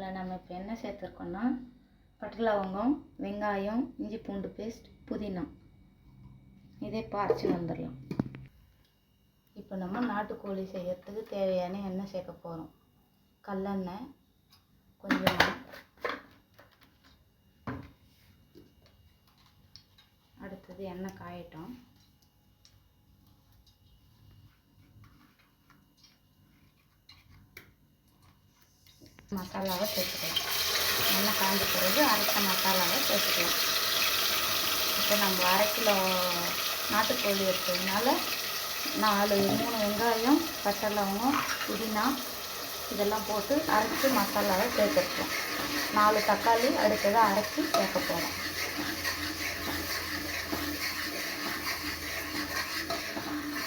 இதில் நம்ம இப்போ என்ன சேர்த்துருக்கோன்னா பட்டை லவங்கம், வெங்காயம், இஞ்சி பூண்டு பேஸ்ட், புதினா இதே அரைச்சி வந்துடலாம். இப்போ நம்ம நாட்டுக்கோழி செய்யறதுக்கு தேவையான எண்ணெய் சேர்க்க போகிறோம். கல்லெண்ணெய் கொஞ்சமாக, அடுத்தது எண்ணெய் காயட்டும். மசாலாவை சேர்த்துக்கலாம். எண்ணெய் காய்ஞ்ச பிறகு அரைச்ச மசாலாவை சேர்த்துக்கலாம். இப்போ நம்ம 1/2 கிலோ நாட்டுக்கோழி எடுத்ததுனால 3 வெங்காயம், பட்டை லவங்கம், புதினா இதெல்லாம் போட்டு அரைச்சி மசாலாவை சேர்த்துருக்கோம். 4 தக்காளி அடுத்ததாக அரைச்சி சேர்க்க போகிறோம்.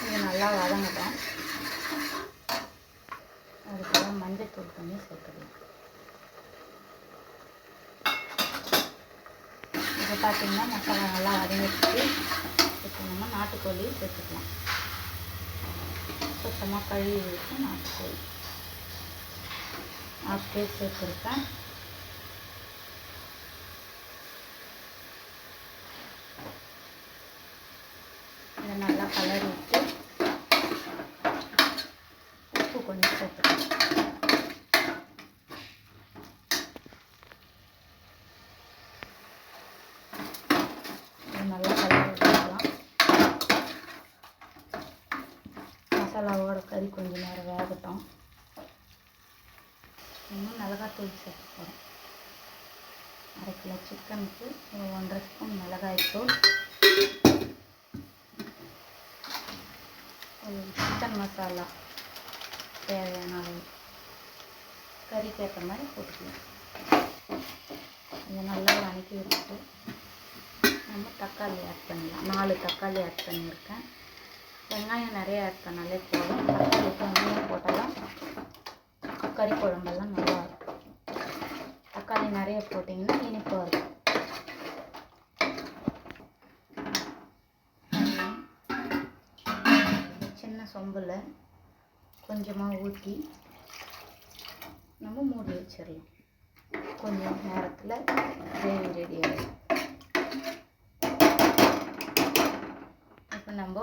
இது நல்லா வதங்கட்டும். அதுக்கெல்லாம் மஞ்சள் தூள் பண்ணி சேர்த்துக்கலாம். இப்போ பார்த்திங்கன்னா மசாலா நல்லா வதங்கிடுச்சு. இப்போ நம்ம நாட்டுக்கோழி சேர்த்துக்கலாம். சுத்தமாக கழுவி வச்சு நாட்டுக்கோழி 1/2 கேஜி சேர்த்துருக்கேன். இதை நல்லா கலரி விட்டு உப்பு கொஞ்சம் சேர்த்துக்கலாம். நல்லா கலரி விட்டுக்கலாம். மசாலாவோட கறி கொஞ்சம் நேரம் வேகட்டும். இன்னும் மிளகாத்தூள் சேர்த்து போகிறோம். 1/2 கிலோ சிக்கனுக்கு 1.5 ஸ்பூன் மிளகாய்த்தூள், சிக்கன் மசாலா தேவையான அளவு கறிக்கு ஏற்ற மாதிரி போட்டுக்கலாம். இதை நல்லா வதக்கி வச்சுட்டு நம்ம தக்காளி ஆட் பண்ணலாம். 4 தக்காளி ஆட் பண்ணியிருக்கேன். வெங்காயம் நிறைய ஆட் பண்ணாலே போதும். தக்காளி கொஞ்சம் போட்டாலும் கறி குழம்பெல்லாம் நல்லா இருக்கும். தக்காளி நிறைய போட்டிங்கன்னா இனிப்பாக இருக்கும். சின்ன சொம்பில் கொஞ்சமாக ஊற்றி நம்ம மூடி வச்சிடலாம். கொஞ்சம் நேரத்தில் கிரேவி ரெடி ஆகிடும். இப்போ நம்ம